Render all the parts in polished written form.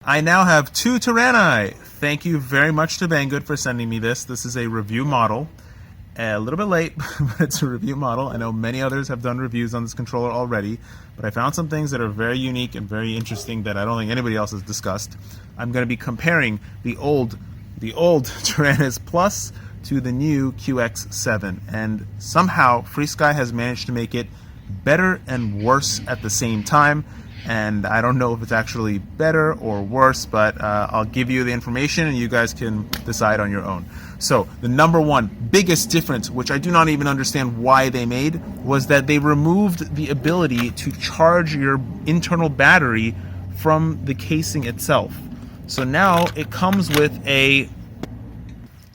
I now have two Taranis. Thank you very much to Banggood for sending me this. This is a review model. A little bit late, but it's a review model. I know many others have done reviews on this controller already, but I found some things that are very unique and very interesting that I don't think anybody else has discussed. I'm going to be comparing the old Taranis Plus to the new Q X7, and somehow FrSky has managed to make it better and worse at the same time. And I don't know if it's actually better or worse, but I'll give you the information and you guys can decide on your own. So the number one biggest difference, which I do not even understand why they made, was that they removed the ability to charge your internal battery from the casing itself. So now it comes with a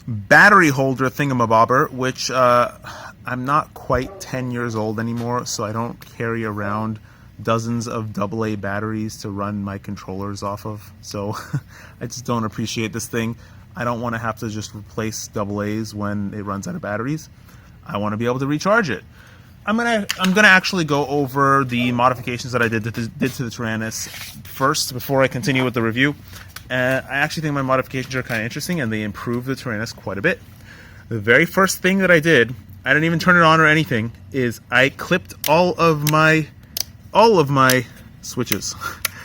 battery holder thingamabobber, which I'm not quite 10 years old anymore, so I don't carry around dozens of AA batteries to run my controllers off of, so I just don't appreciate this thing. I don't want to have to just replace AA's when it runs out of batteries. I want to be able to recharge it. I'm gonna actually go over the modifications that I did to the Taranis first before I continue with the review. I actually think my modifications are kind of interesting and they improve the Taranis quite a bit. The very first thing that I did, I didn't even turn it on or anything, is I clipped all of my switches.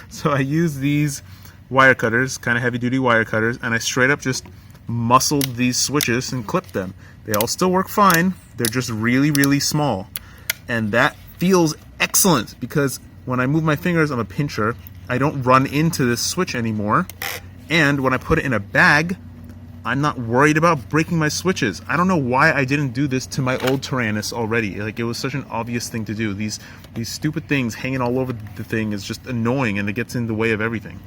So I used these wire cutters, kind of heavy duty wire cutters, and I straight up just muscled these switches and clipped them. They all still work fine, they're just really, really small. And that feels excellent because when I move my fingers on a pincher, I don't run into this switch anymore. And when I put it in a bag, I'm not worried about breaking my switches. I don't know why I didn't do this to my old Taranis already. Like, it was such an obvious thing to do. These stupid things hanging all over the thing is just annoying and it gets in the way of everything.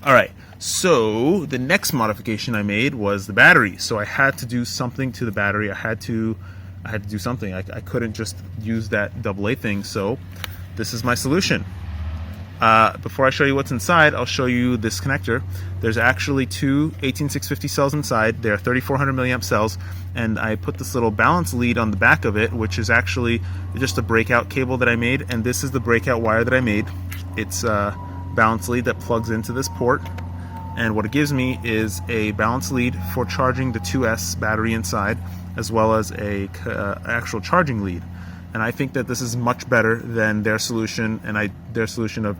Alright, so the next modification I made was the battery. So I had to do something to the battery. I had to do something. I couldn't just use that AA thing, so this is my solution. Before I show you what's inside, I'll show you this connector. There's actually two 18650 cells inside. They're 3400 milliamp cells, and I put this little balance lead on the back of it, which is actually just a breakout cable that I made, and this is the breakout wire that I made. It's a balance lead that plugs into this port, and what it gives me is a balance lead for charging the 2S battery inside, as well as a actual charging lead. And I think that this is much better than their solution their solution of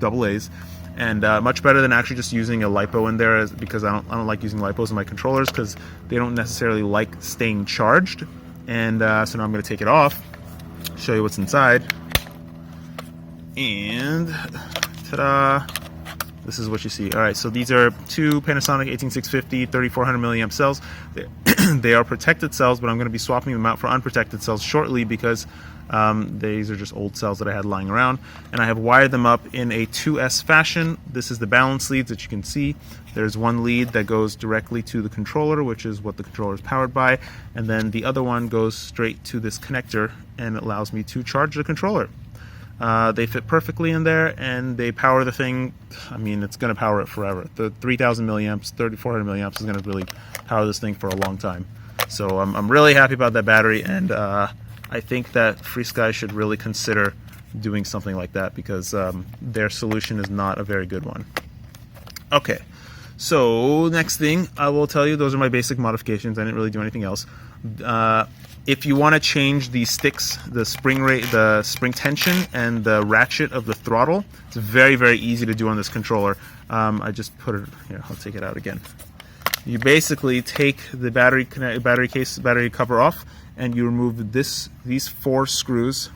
AA's, and much better than actually just using a LiPo in there, because I don't like using LiPos in my controllers because they don't necessarily like staying charged. And so now I'm going to take it off, show you what's inside, and ta-da! This is what you see. Alright, so these are two Panasonic 18650 3400 milliamp cells. They are protected cells, but I'm going to be swapping them out for unprotected cells shortly because these are just old cells that I had lying around. And I have wired them up in a 2S fashion. This is the balance leads that you can see. There's one lead that goes directly to the controller, which is what the controller is powered by. And then the other one goes straight to this connector and allows me to charge the controller. They fit perfectly in there, and they power the thing. I mean, it's going to power it forever. The 3000 milliamps, 3400 milliamps is going to really power this thing for a long time. So I'm really happy about that battery, and I think that FrSky should really consider doing something like that because their solution is not a very good one. Okay, so next thing I will tell you, those are my basic modifications. I didn't really do anything else. If you want to change the sticks, the spring tension, and the ratchet of the throttle, it's very, very easy to do on this controller. I just put it here. I'll take it out again. You basically take the battery cover off, and you remove these four screws,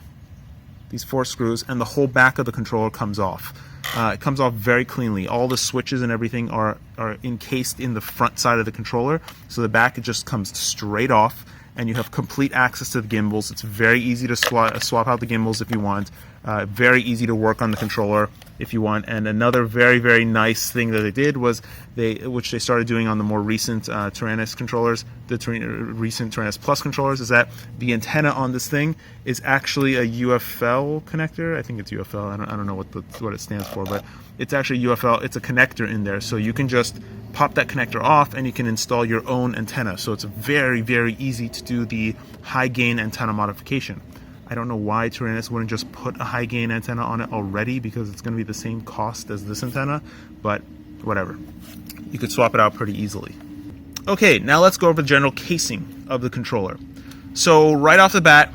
and the whole back of the controller comes off. It comes off very cleanly. All the switches and everything are encased in the front side of the controller, so the back, it just comes straight off. And you have complete access to the gimbals. It's very easy to swap out the gimbals if you want. Very easy to work on the controller if you want. And another very, very nice thing that they did was, which they started doing on the more recent Taranis controllers, the recent Taranis Plus controllers, is that the antenna on this thing is actually a UFL connector. I think it's UFL. I don't know what it stands for, but it's actually UFL. It's a connector in there, so you can just pop that connector off and you can install your own antenna. So it's very, very easy to do the high gain antenna modification. I don't know why Taranis wouldn't just put a high gain antenna on it already, because it's going to be the same cost as this antenna, but whatever. You could swap it out pretty easily. Okay, now let's go over the general casing of the controller. So right off the bat,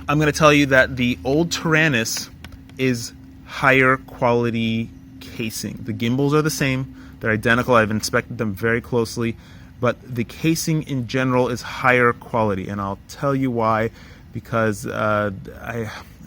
I'm going to tell you that the old Taranis is higher quality casing. The gimbals are the same. They're identical. I've inspected them very closely, but the casing in general is higher quality, and I'll tell you why. Because I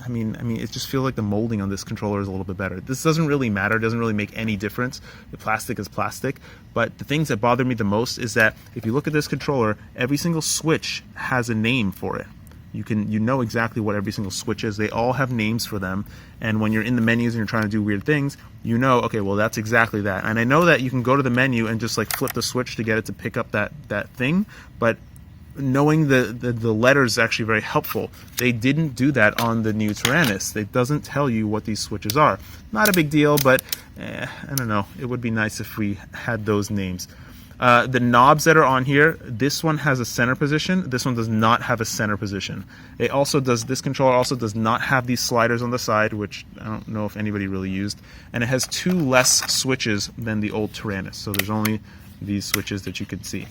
mean, it just feels like the molding on this controller is a little bit better. This doesn't really matter. It doesn't really make any difference. The plastic is plastic. But the things that bother me the most is that if you look at this controller, every single switch has a name for it. You know exactly what every single switch is. They all have names for them. And when you're in the menus and you're trying to do weird things, you know, okay, well, that's exactly that. And I know that you can go to the menu and just like flip the switch to get it to pick up that thing, but knowing the letters is actually very helpful. They didn't do that on the new Taranis. It doesn't tell you what these switches are. Not a big deal, but I don't know. It would be nice if we had those names. The knobs that are on here, this one has a center position. This one does not have a center position. It also does. This controller also does not have these sliders on the side, which I don't know if anybody really used. And it has 2 less switches than the old Taranis. So there's only these switches that you can see.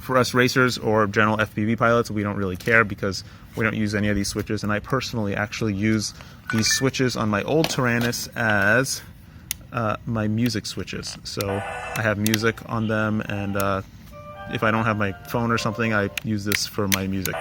For us racers or general FPV pilots, we don't really care because we don't use any of these switches. And I personally actually use these switches on my old Taranis as my music switches. So I have music on them, and if I don't have my phone or something, I use this for my music.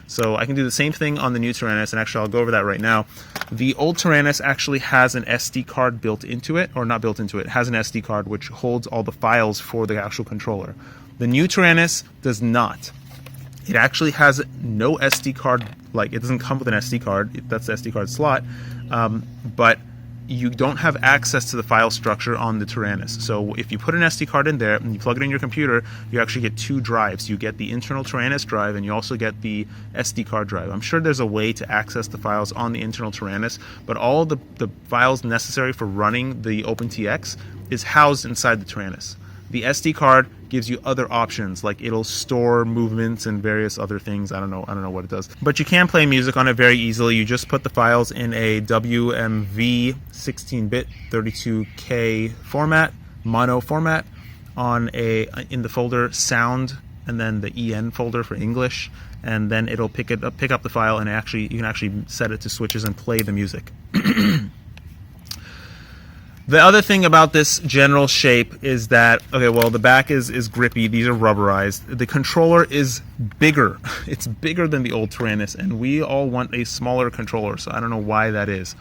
So I can do the same thing on the new Taranis, and actually I'll go over that right now. The old Taranis actually has an SD card built into it, or not built into it, has an SD card which holds all the files for the actual controller. The new Taranis does not. It actually has no SD card, like it doesn't come with an SD card, that's the SD card slot, but you don't have access to the file structure on the Taranis. So if you put an SD card in there and you plug it in your computer, you actually get 2 drives. You get the internal Taranis drive, and you also get the SD card drive. I'm sure there's a way to access the files on the internal Taranis, but all the files necessary for running the OpenTX is housed inside the Taranis. The SD card gives you other options, like it'll store movements and various other things. I don't know what it does. But you can play music on it very easily. You just put the files in a WMV 16-bit 32K format, mono format, in the folder sound, and then the EN folder for English, and then it'll pick up the file, and you can actually set it to switches and play the music. The other thing about this general shape is that, okay, well, the back is grippy. These are rubberized. The controller is bigger. It's bigger than the old Taranis, and we all want a smaller controller, so I don't know why that is.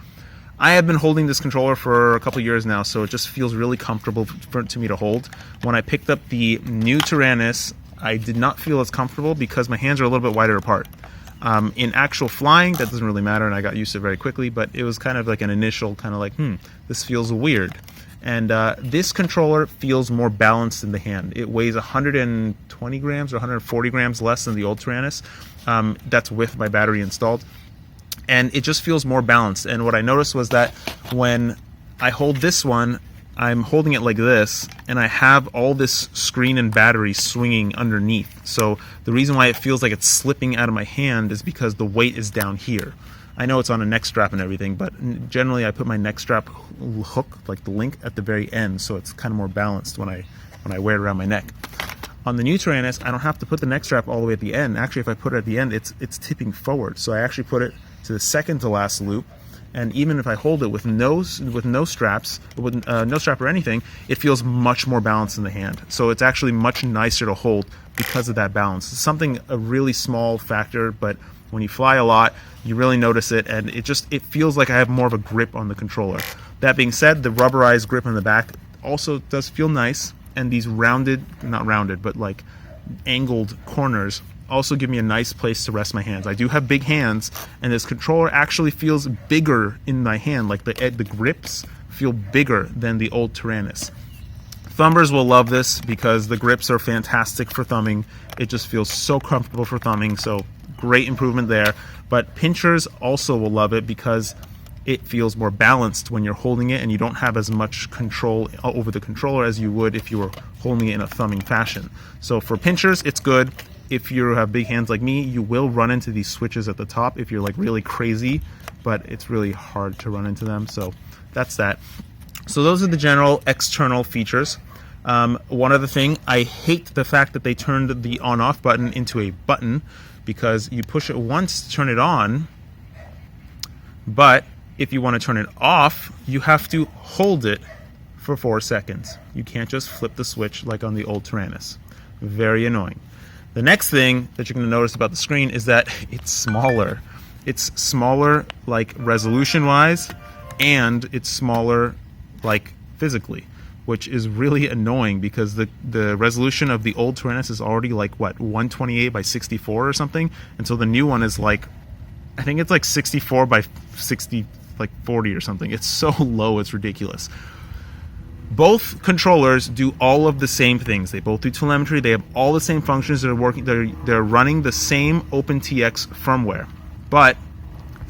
I have been holding this controller for a couple years now, so it just feels really comfortable to me to hold. When I picked up the new Taranis, I did not feel as comfortable because my hands are a little bit wider apart. In actual flying, that doesn't really matter, and I got used to it very quickly, but it was kind of like an initial kind of like, this feels weird. And this controller feels more balanced in the hand. It weighs 120 grams or 140 grams less than the old Taranis. That's with my battery installed. And it just feels more balanced. And what I noticed was that when I hold this one, I'm holding it like this, and I have all this screen and battery swinging underneath. So the reason why it feels like it's slipping out of my hand is because the weight is down here. I know it's on a neck strap and everything, but generally I put my neck strap hook, like the link, at the very end, so it's kind of more balanced when I wear it around my neck. On the new Taranis, I don't have to put the neck strap all the way at the end. Actually, if I put it at the end, it's tipping forward. So I actually put it to the second to last loop. And even if I hold it with no straps, with no strap or anything, it feels much more balanced in the hand. So it's actually much nicer to hold because of that balance. It's a really small factor, but when you fly a lot, you really notice it, and it feels like I have more of a grip on the controller. That being said, the rubberized grip on the back also does feel nice, and these not rounded, but like angled corners also give me a nice place to rest my hands. I do have big hands, and this controller actually feels bigger in my hand. Like the grips feel bigger than the old Taranis. Thumbers will love this because the grips are fantastic for thumbing. It just feels so comfortable for thumbing, so great improvement there. But pinchers also will love it because it feels more balanced when you're holding it, and you don't have as much control over the controller as you would if you were holding it in a thumbing fashion. So for pinchers, it's good. if you have big hands like me, you will run into these switches at the top if you're like really crazy, but it's really hard to run into them. So that's that. So those are the general external features. One other thing, I hate the fact that they turned the on-off button into a button, because you push it once to turn it on, but if you want to turn it off, you have to hold it for 4 seconds. You can't just flip the switch like on the old Taranis. Very annoying. The next thing that you're going to notice about the screen is that it's smaller. It's smaller like resolution-wise, and it's smaller like physically, which is really annoying because the resolution of the old Taranis is already like, what, 128 by 64 or something, and so the new one is like, I think it's like 64 by 60, like 40 or something. It's so low, it's ridiculous. Both controllers do all of the same things. They both do telemetry. They have all the same functions. They're working. They're running the same OpenTX firmware, but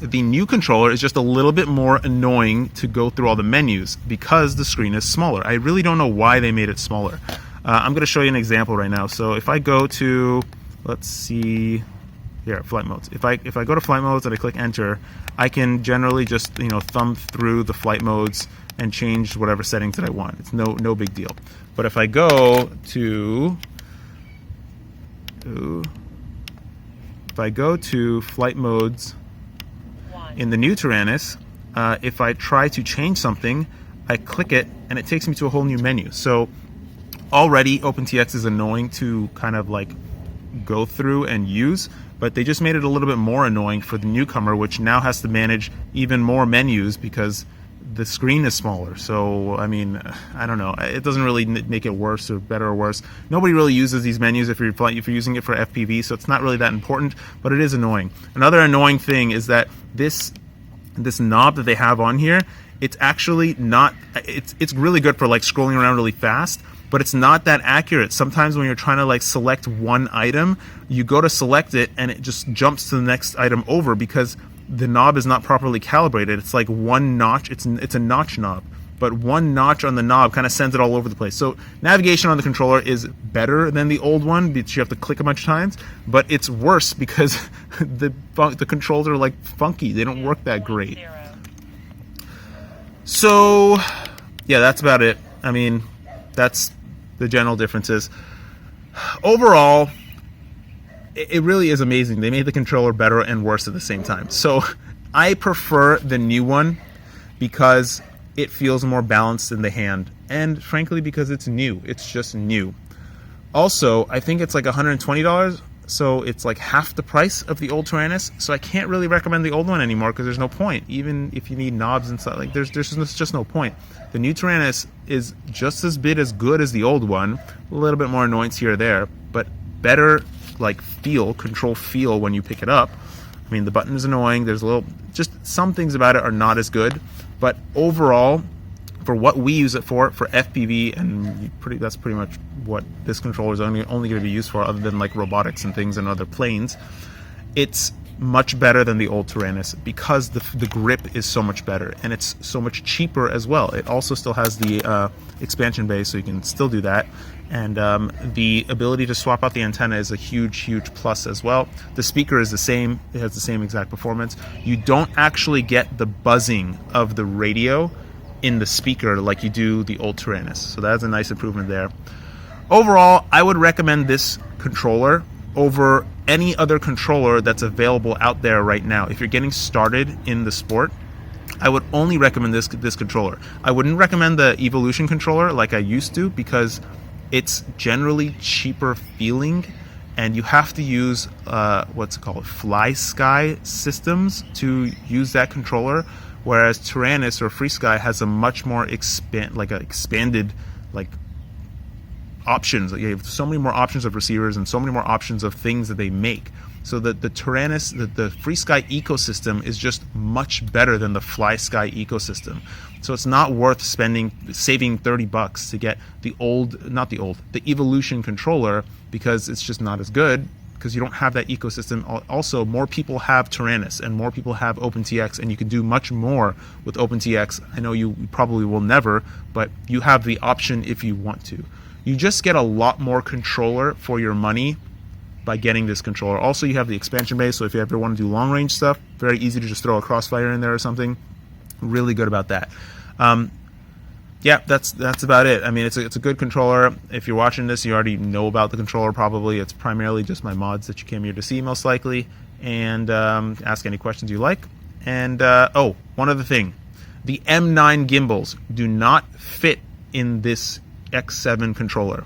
the new controller is just a little bit more annoying to go through all the menus because the screen is smaller. I really don't know why they made it smaller. I'm going to show you an example right now. So if I go to, let's see, here, flight modes. If I go to flight modes and I click enter, I can generally just thumb through the flight modes and change whatever settings that I want. It's no big deal. But if I go to flight modes in the new Taranis, if I try to change something, I click it and it takes me to a whole new menu. So already OpenTX is annoying to kind of like go through and use, but they just made it a little bit more annoying for the newcomer, which now has to manage even more menus because the screen is smaller. So I mean, I don't know, it doesn't really make it worse or better or worse. Nobody really uses these menus if you're using it for FPV, so it's not really that important, but it is annoying. Another annoying thing is that this knob that they have on here, it's actually not, it's really good for like scrolling around really fast, but it's not that accurate. Sometimes when you're trying to like select one item, you go to select it and it just jumps to the next item over because the knob is not properly calibrated. It's like one notch, it's a notch knob, but one notch on the knob kind of sends it all over the place. So navigation on the controller is better than the old one because you have to click a bunch of times, but it's worse because the controls are like funky. They don't work that great. So yeah, that's about it. I mean, that's the general differences. Overall, it really is amazing. They made the controller better and worse at the same time. So I prefer the new one because it feels more balanced in the hand, and frankly because it's new. It's just new. Also, I think it's like $120, so it's like half the price of the old Taranis, so I can't really recommend the old one anymore because there's no point. Even if you need knobs and stuff, like there's just no point. The new Taranis is just as good as the old one, a little bit more annoyance here or there, but better like control feel when you pick it up. I mean, the button is annoying. There's just some things about it are not as good, but overall, for what we use it for FPV, and that's pretty much what this controller is only going to be used for, other than like robotics and things and other planes. It's much better than the old Taranis because the grip is so much better, and it's so much cheaper as well. It also still has the expansion bay, so you can still do that, and the ability to swap out the antenna is a huge plus as well. The speaker is the same. It has the same exact performance. You don't actually get the buzzing of the radio in the speaker like you do the old Taranis, so that's a nice improvement there. Overall, I would recommend this controller over any other controller that's available out there right now. If you're getting started in the sport, I would only recommend this controller. I wouldn't recommend the Evolution controller like I used to because it's generally cheaper feeling, and you have to use what's it called, FrSky systems to use that controller, whereas Taranis or FrSky has a much more expanded options. You have so many more options of receivers and so many more options of things that they make. So the Taranis, the FrSky ecosystem is just much better than the FlySky ecosystem. So it's not worth saving $30 to get the Evolution controller, because it's just not as good, because you don't have that ecosystem. Also, more people have Taranis and more people have OpenTX, and you can do much more with OpenTX. I know you probably will never, but you have the option if you want to. You just get a lot more controller for your money by getting this controller. Also, you have the expansion base, so if you ever want to do long range stuff, very easy to just throw a crossfire in there or something. Really good about that. Yeah, that's about it. I mean, it's a good controller. If you're watching this, you already know about the controller probably. It's primarily just my mods that you came here to see most likely, and ask any questions you like. And oh, one other thing. The M9 gimbals do not fit in this X7 controller.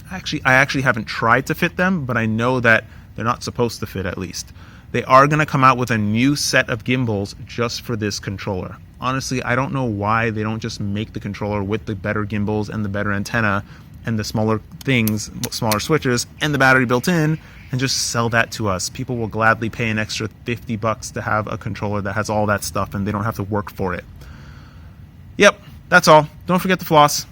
I actually haven't tried to fit them, but I know that they're not supposed to fit, at least. They are going to come out with a new set of gimbals just for this controller. Honestly, I don't know why they don't just make the controller with the better gimbals and the better antenna and the smaller things, smaller switches, and the battery built in, and just sell that to us. People will gladly pay an extra $50 to have a controller that has all that stuff, and they don't have to work for it. Yep, that's all. Don't forget to floss.